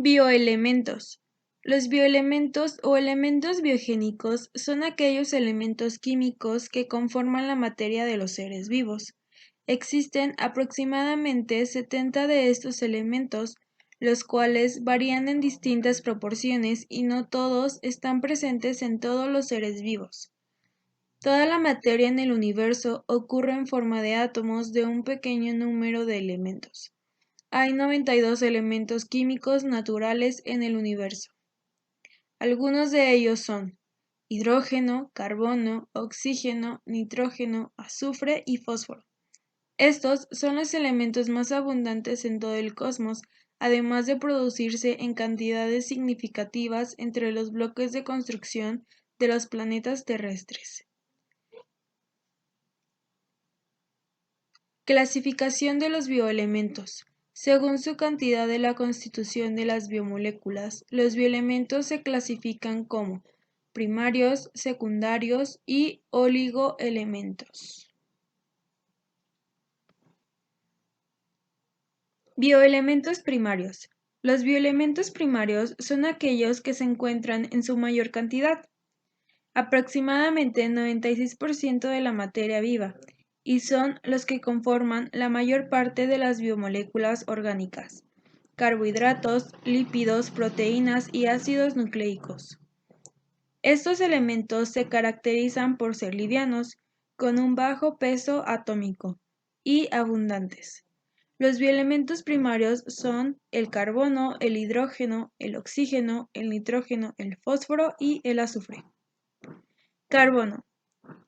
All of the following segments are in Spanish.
Bioelementos. Los bioelementos o elementos biogénicos son aquellos elementos químicos que conforman la materia de los seres vivos. Existen aproximadamente 70 de estos elementos, los cuales varían en distintas proporciones y no todos están presentes en todos los seres vivos. Toda la materia en el universo ocurre en forma de átomos de un pequeño número de elementos. Hay 92 elementos químicos naturales en el universo. Algunos de ellos son hidrógeno, carbono, oxígeno, nitrógeno, azufre y fósforo. Estos son los elementos más abundantes en todo el cosmos, además de producirse en cantidades significativas entre los bloques de construcción de los planetas terrestres. Clasificación de los bioelementos. Según su cantidad de la constitución de las biomoléculas, los bioelementos se clasifican como primarios, secundarios y oligoelementos. Bioelementos primarios. Los bioelementos primarios son aquellos que se encuentran en su mayor cantidad, aproximadamente 96% de la materia viva, y son los que conforman la mayor parte de las biomoléculas orgánicas, carbohidratos, lípidos, proteínas y ácidos nucleicos. Estos elementos se caracterizan por ser livianos, con un bajo peso atómico, y abundantes. Los bioelementos primarios son el carbono, el hidrógeno, el oxígeno, el nitrógeno, el fósforo y el azufre. Carbono.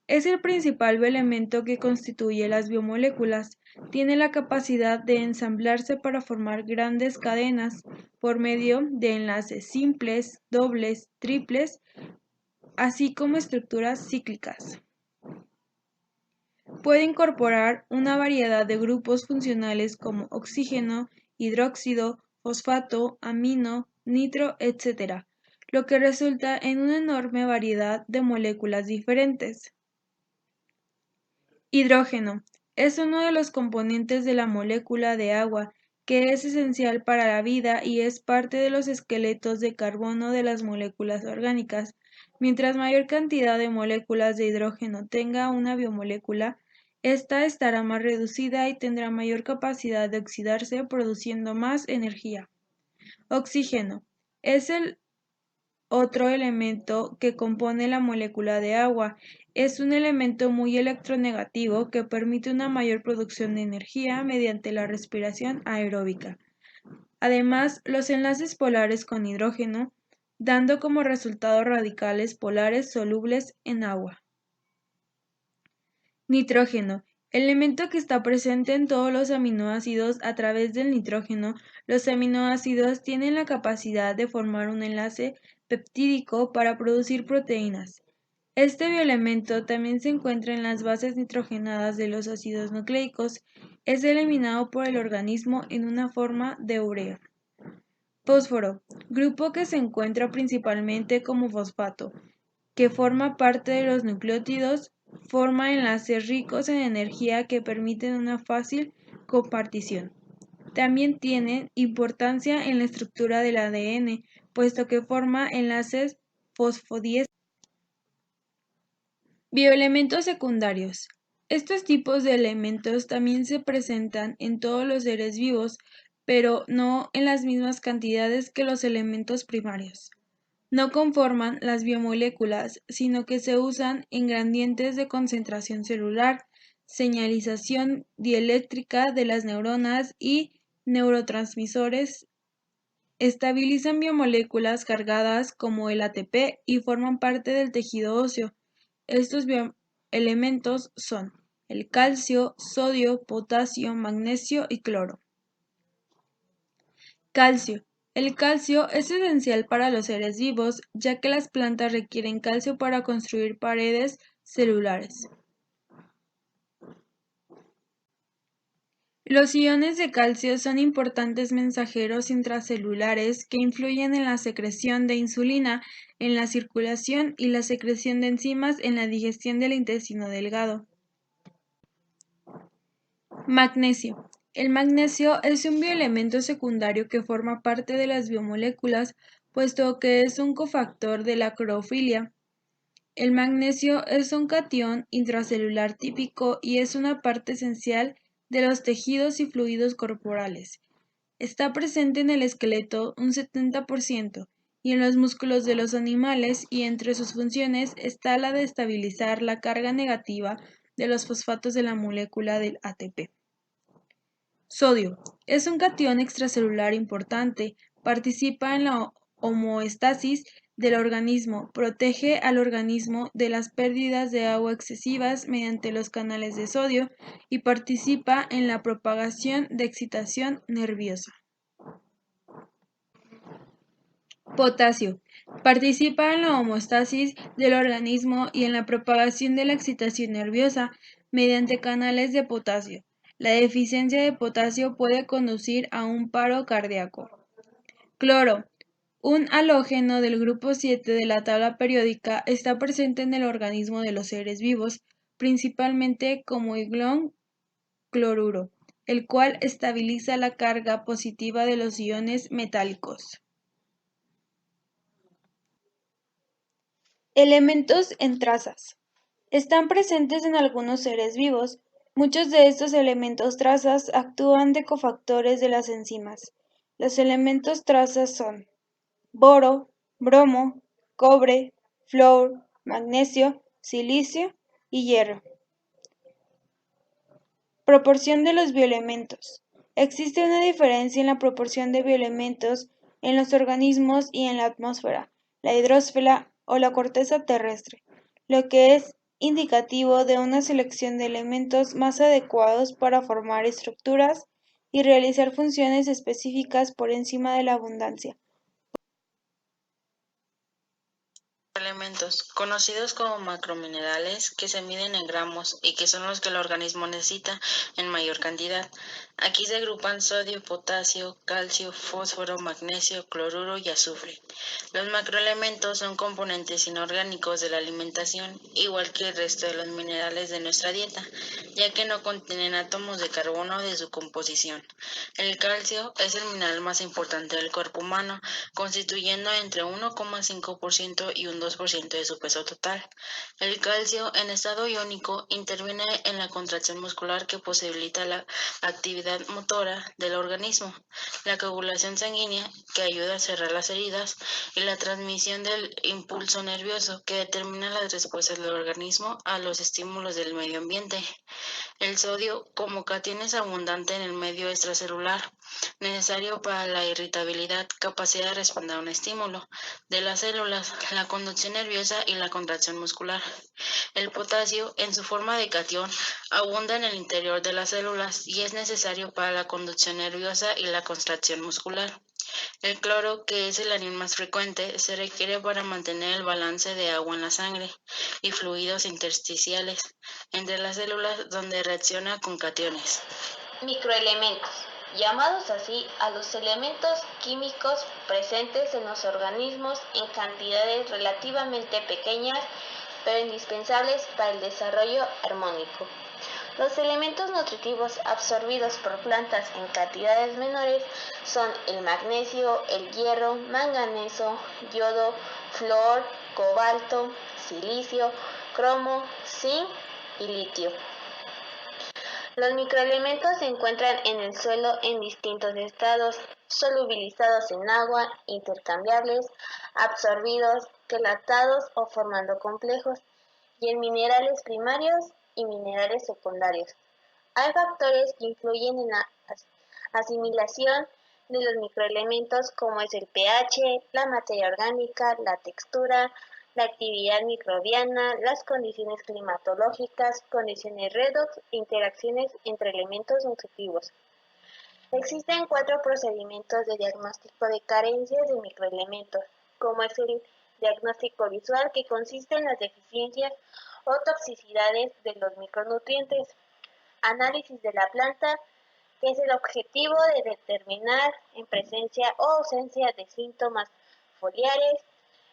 Es el principal elemento que constituye las biomoléculas. Tiene la capacidad de ensamblarse para formar grandes cadenas por medio de enlaces simples, dobles, triples, así como estructuras cíclicas. Puede incorporar una variedad de grupos funcionales como oxígeno, hidróxido, fosfato, amino, nitro, etc., lo que resulta en una enorme variedad de moléculas diferentes. Hidrógeno. Es uno de los componentes de la molécula de agua, que es esencial para la vida y es parte de los esqueletos de carbono de las moléculas orgánicas. Mientras mayor cantidad de moléculas de hidrógeno tenga una biomolécula, esta estará más reducida y tendrá mayor capacidad de oxidarse, produciendo más energía. Oxígeno. Es el otro elemento que compone la molécula de agua. Es un elemento muy electronegativo que permite una mayor producción de energía mediante la respiración aeróbica. Además, los enlaces polares con hidrógeno, dando como resultado radicales polares solubles en agua. Nitrógeno. Elemento que está presente en todos los aminoácidos a través del nitrógeno. Los aminoácidos tienen la capacidad de formar un enlace peptídico para producir proteínas. Este bioelemento también se encuentra en las bases nitrogenadas de los ácidos nucleicos. Es eliminado por el organismo en una forma de urea. Fósforo, grupo que se encuentra principalmente como fosfato, que forma parte de los nucleótidos, forma enlaces ricos en energía que permiten una fácil compartición. También tiene importancia en la estructura del ADN, puesto que forma enlaces fosfodiésteros. Bioelementos secundarios. Estos tipos de elementos también se presentan en todos los seres vivos, pero no en las mismas cantidades que los elementos primarios. No conforman las biomoléculas, sino que se usan en gradientes de concentración celular, señalización dieléctrica de las neuronas y neurotransmisores. Estabilizan biomoléculas cargadas como el ATP y forman parte del tejido óseo. Estos bioelementos son el calcio, sodio, potasio, magnesio y cloro. Calcio. El calcio es esencial para los seres vivos, ya que las plantas requieren calcio para construir paredes celulares. Los iones de calcio son importantes mensajeros intracelulares que influyen en la secreción de insulina, en la circulación y la secreción de enzimas en la digestión del intestino delgado. Magnesio. El magnesio es un bioelemento secundario que forma parte de las biomoléculas, puesto que es un cofactor de la clorofilia. El magnesio es un catión intracelular típico y es una parte esencial de los tejidos y fluidos corporales. Está presente en el esqueleto un 70% y en los músculos de los animales, y entre sus funciones está la de estabilizar la carga negativa de los fosfatos de la molécula del ATP. Sodio. Es un catión extracelular importante, participa en la homeostasis del organismo, protege al organismo de las pérdidas de agua excesivas mediante los canales de sodio y participa en la propagación de excitación nerviosa. Potasio. Participa en la homeostasis del organismo y en la propagación de la excitación nerviosa mediante canales de potasio. La deficiencia de potasio puede conducir a un paro cardíaco. Cloro. Un halógeno del grupo 7 de la tabla periódica, está presente en el organismo de los seres vivos, principalmente como ion cloruro, el cual estabiliza la carga positiva de los iones metálicos. Elementos en trazas. Están presentes en algunos seres vivos. Muchos de estos elementos trazas actúan de cofactores de las enzimas. Los elementos trazas son boro, bromo, cobre, flúor, magnesio, silicio y hierro. Proporción de los bioelementos. Existe una diferencia en la proporción de bioelementos en los organismos y en la atmósfera, la hidrosfera o la corteza terrestre, lo que es indicativo de una selección de elementos más adecuados para formar estructuras y realizar funciones específicas por encima de la abundancia. Elementos, conocidos como macrominerales, que se miden en gramos y que son los que el organismo necesita en mayor cantidad. Aquí se agrupan sodio, potasio, calcio, fósforo, magnesio, cloruro y azufre. Los macroelementos son componentes inorgánicos de la alimentación, igual que el resto de los minerales de nuestra dieta, ya que no contienen átomos de carbono de su composición. El calcio es el mineral más importante del cuerpo humano, constituyendo entre 1,5% y un 2% de su peso total. El calcio, en estado iónico, interviene en la contracción muscular que posibilita la actividad motora del organismo, la coagulación sanguínea, que ayuda a cerrar las heridas, y la transmisión del impulso nervioso, que determina las respuestas del organismo a los estímulos del medio ambiente. El sodio, como catión, es abundante en el medio extracelular, necesario para la irritabilidad, capacidad de responder a un estímulo de las células, la conducción nerviosa y la contracción muscular. El potasio, en su forma de catión, abunda en el interior de las células y es necesario para la conducción nerviosa y la contracción muscular. El cloro, que es el anión más frecuente, se requiere para mantener el balance de agua en la sangre y fluidos intersticiales entre las células, donde reacciona con cationes. Microelementos, llamados así a los elementos químicos presentes en los organismos en cantidades relativamente pequeñas, pero indispensables para el desarrollo armónico. Los elementos nutritivos absorbidos por plantas en cantidades menores son el magnesio, el hierro, manganeso, yodo, flúor, cobalto, silicio, cromo, zinc y litio. Los microelementos se encuentran en el suelo en distintos estados: solubilizados en agua, intercambiables, absorbidos, quelatados o formando complejos, y en minerales primarios y minerales secundarios. Hay factores que influyen en la asimilación de los microelementos, como es el pH, la materia orgánica, la textura, la actividad microbiana, las condiciones climatológicas, condiciones redox e interacciones entre elementos nutritivos. Existen 4 procedimientos de diagnóstico de carencias de microelementos, como es el diagnóstico visual, que consiste en las deficiencias o toxicidades de los micronutrientes; análisis de la planta, que es el objetivo de determinar en presencia o ausencia de síntomas foliares;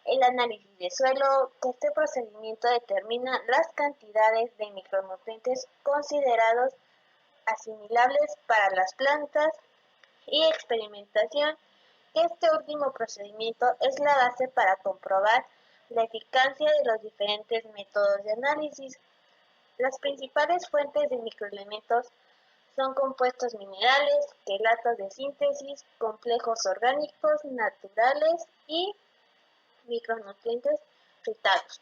el análisis de suelo, que este procedimiento determina las cantidades de micronutrientes considerados asimilables para las plantas y experimentación. Este último procedimiento es la base para comprobar la eficacia de los diferentes métodos de análisis. Las principales fuentes de microelementos son compuestos minerales, quelatos de síntesis, complejos orgánicos naturales y micronutrientes fritados.